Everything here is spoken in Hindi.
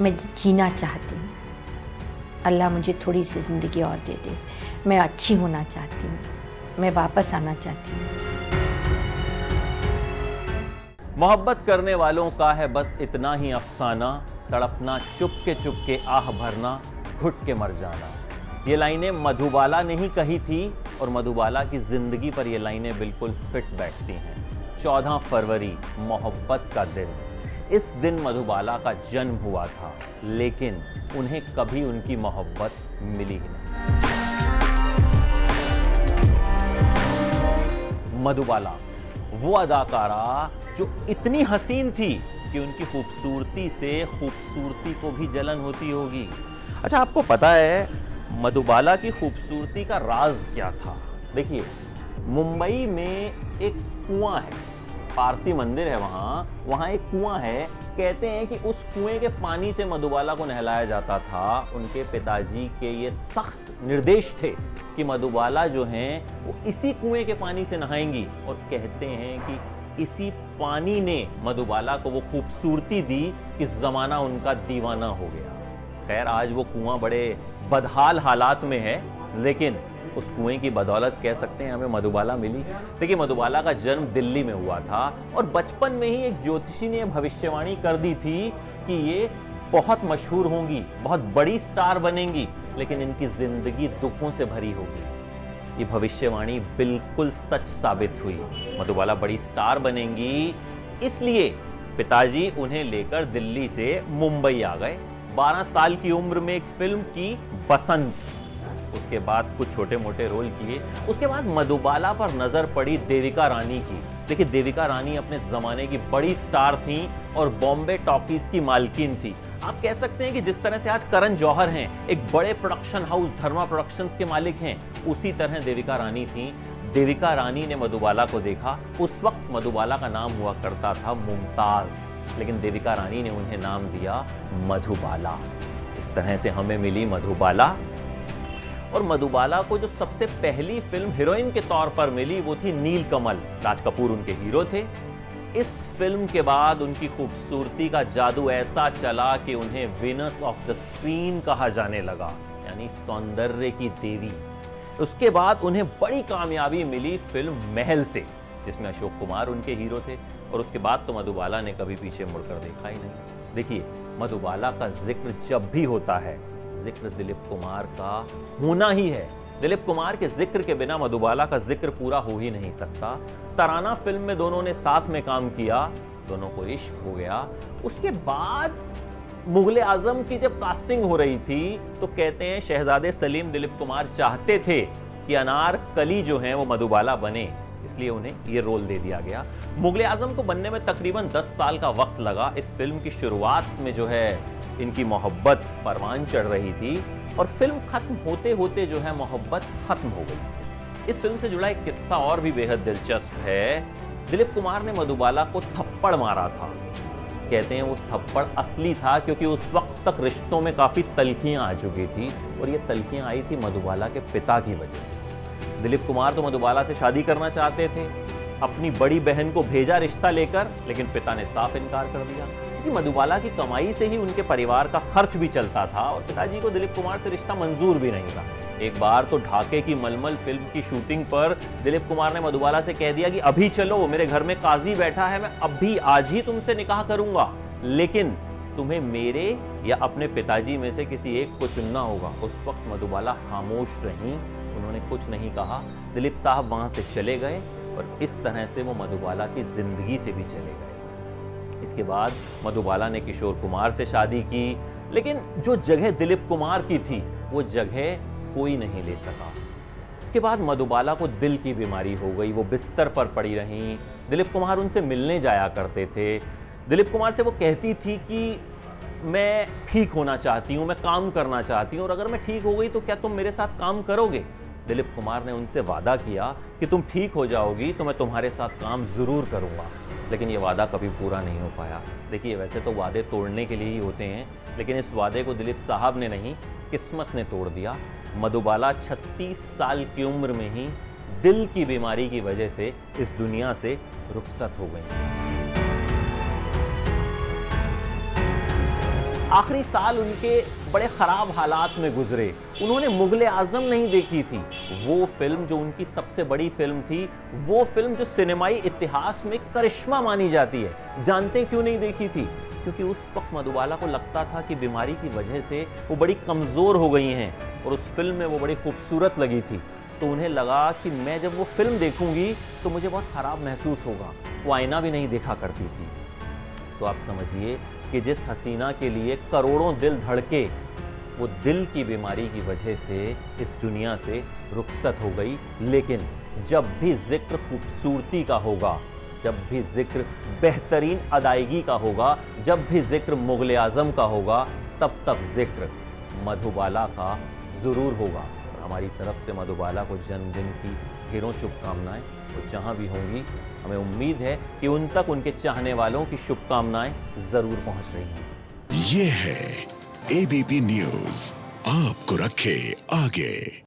मैं जीना चाहती हूँ। अल्लाह मुझे थोड़ी सी ज़िंदगी और दे दे। मैं अच्छी होना चाहती हूँ। मैं वापस आना चाहती हूँ। मोहब्बत करने वालों का है बस इतना ही अफसाना, तड़पना चुप के आह भरना, घुट के मर जाना। ये लाइनें मधुबाला ने ही कही थी और मधुबाला की जिंदगी पर ये लाइनें बिल्कुल फिट बैठती हैं। 14 फरवरी मोहब्बत का दिन। इस दिन मधुबाला का जन्म हुआ था, लेकिन उन्हें कभी उनकी मोहब्बत मिली ही नहीं। मधुबाला वो अदाकारा जो इतनी हसीन थी कि उनकी खूबसूरती से खूबसूरती को भी जलन होती होगी। अच्छा, आपको पता है मधुबाला की खूबसूरती का राज क्या था? देखिए, मुंबई में एक कुआं है, पारसी मंदिर है वहां एक कुआं है। कहते हैं कि उस कुएं के पानी से मधुबाला को नहलाया जाता था। उनके पिताजी के ये सख्त निर्देश थे कि मधुबाला जो हैं वो इसी कुएं के पानी से नहाएंगी, और कहते हैं कि इसी पानी ने मधुबाला को वो खूबसूरती दी कि जमाना उनका दीवाना हो गया। खैर, आज वो कुआं बड़े बदहाल हालात में है, लेकिन उस कुएं की बदौलत कह सकते हैं हमें मधुबाला मिली। देखिए, मधुबाला का जन्म दिल्ली में हुआ था और बचपन में ही एक ज्योतिषी ने भविष्यवाणी कर दी थी कि ये बहुत मशहूर होंगी, बहुत बड़ी स्टार बनेंगी, लेकिन इनकी जिंदगी दुखों से भरी होगी। ये भविष्यवाणी बिल्कुल सच साबित हुई। मधुबाला बड़ी स्टार बनेंगी, इसलिए पिताजी उन्हें लेकर दिल्ली से मुंबई आ गए। 12 साल की उम्र में एक फिल्म की, बसंत। उसके बाद कुछ छोटे मोटे रोल किए। उसके बाद मधुबाला पर नजर पड़ी देविका रानी की। देखिए, देविका रानी अपने जमाने की बड़ी स्टार थी और बॉम्बे टॉकीज की मालकिन थी। आप कह सकते हैं कि जिस तरह से आज करण जौहर हैं, एक बड़े प्रोडक्शन हाउस धर्मा प्रोडक्शंस के मालिक हैं, उसी तरह देविका रानी थी। देविका रानी ने मधुबाला को देखा। उस वक्त मधुबाला का नाम हुआ करता था मुमताज, लेकिन देविका रानी ने उन्हें नाम दिया मधुबाला। इस तरह से हमें मिली मधुबाला। और मधुबाला को जो सबसे पहली फिल्म हीरोइन के तौर पर मिली वो थी नीलकमल। राज कपूर उनके हीरो थे। इस फिल्म के बाद उनकी खूबसूरती का जादू ऐसा चला कि उन्हें विनस ऑफ द स्क्रीन कहा जाने लगा, यानी सौंदर्य की देवी। उसके बाद उन्हें बड़ी कामयाबी मिली फिल्म महल से, जिसमें अशोक कुमार उनके हीरो थे। और उसके बाद तो मधुबाला ने कभी पीछे मुड़कर देखा ही नहीं। देखिए, मधुबाला का जिक्र जब भी होता है, जिक्र दिलीप कुमार का होना ही है। दिलीप कुमार के जिक्र के बिना मधुबाला का जिक्र पूरा हो ही नहीं सकता। तराना फिल्म में दोनों ने साथ में काम किया, दोनों को इश्क हो गया। उसके बाद मुगले आजम की जब कास्टिंग हो रही थी तो कहते हैं शहजादे सलीम दिलीप कुमार चाहते थे कि अनारकली जो है वो मधुबाला बने, इसलिए उन्हें ये रोल दे दिया गया। मुगले आजम को बनने में तकरीबन 10 साल का वक्त लगा। इस फिल्म की शुरुआत में जो है इनकी मोहब्बत परवान चढ़ रही थी और फिल्म खत्म होते होते जो है मोहब्बत खत्म हो गई। इस फिल्म से जुड़ा एक किस्सा और भी बेहद दिलचस्प है। दिलीप कुमार ने मधुबाला को थप्पड़ मारा था। कहते हैं वो थप्पड़ असली था, क्योंकि उस वक्त तक रिश्तों में काफी तल्खियां आ चुकी थी और ये तल्खियां आई थी मधुबाला के पिता की वजह से। दिलीप कुमार तो मधुबाला से शादी करना चाहते थे, अपनी बड़ी बहन को भेजा रिश्ता लेकर, लेकिन पिता ने साफ इनकार कर दिया। क्योंकि मधुबाला की कमाई से ही उनके परिवार का खर्च भी चलता था और पिताजी को दिलीप कुमार से रिश्ता मंजूर भी नहीं था। एक बार तो ढाके की मलमल फिल्म की शूटिंग पर दिलीप कुमार ने मधुबाला से कह दिया कि अभी चलो, मेरे घर में काजी बैठा है, मैं अभी आज ही तुमसे निकाह करूंगा, लेकिन तुम्हें मेरे या अपने पिताजी में से किसी एक को चुनना होगा। उस वक्त मधुबाला खामोश रहीं, उन्होंने कुछ नहीं कहा। दिलीप साहब वहां से चले गए और इस तरह से वो मधुबाला की जिंदगी से भी चले गए। इसके बाद मधुबाला ने किशोर कुमार से शादी की, लेकिन जो जगह दिलीप कुमार की थी वो जगह कोई नहीं ले सका। इसके बाद मधुबाला को दिल की बीमारी हो गई, वो बिस्तर पर पड़ी रहीं। दिलीप कुमार उनसे मिलने जाया करते थे। दिलीप कुमार से वो कहती थी कि मैं ठीक होना चाहती हूँ, मैं काम करना चाहती हूँ, और अगर मैं ठीक हो गई तो क्या तुम मेरे साथ काम करोगे? दिलीप कुमार ने उनसे वादा किया कि तुम ठीक हो जाओगी तो मैं तुम्हारे साथ काम जरूर करूंगा, लेकिन ये वादा कभी पूरा नहीं हो पाया। देखिए, वैसे तो वादे तोड़ने के लिए ही होते हैं, लेकिन इस वादे को दिलीप साहब ने नहीं, किस्मत ने तोड़ दिया। मधुबाला 36 साल की उम्र में ही दिल की बीमारी की वजह से इस दुनिया से रुखसत हो गई। आखिरी साल उनके बड़े खराब हालात में गुजरे। उन्होंने मुगले आजम नहीं देखी थी, वो फिल्म जो उनकी सबसे बड़ी फिल्म थी, वो फिल्म जो सिनेमाई इतिहास में करिश्मा मानी जाती है। जानते क्यों नहीं देखी थी? क्योंकि उस वक्त मधुबाला को लगता था कि बीमारी की वजह से वो बड़ी कमजोर हो गई हैं और उस फिल्म में वो बड़ी खूबसूरत लगी थी। तो उन्हें लगा कि मैं जब वो फिल्म देखूंगी तो मुझे बहुत खराब महसूस होगा। वो आईना भी नहीं देखा करती थी। तो आप समझिए कि जिस हसीना के लिए करोड़ों दिल धड़के, वो दिल की बीमारी की वजह से इस दुनिया से रुखसत हो गई। लेकिन जब भी जिक्र खूबसूरती का होगा, जब भी जिक्र बेहतरीन अदायगी का होगा, जब भी जिक्र मुगले आजम का होगा, तब तक जिक्र मधुबाला का ज़रूर होगा। और हमारी तरफ से मधुबाला को जन्मदिन की ढेरों शुभकामनाएं। वो जहां भी होंगी, हमें उम्मीद है कि उन तक उनके चाहने वालों की शुभकामनाएं ज़रूर पहुंच रही हैं। ये है एबीपी न्यूज़, आपको रखे आगे।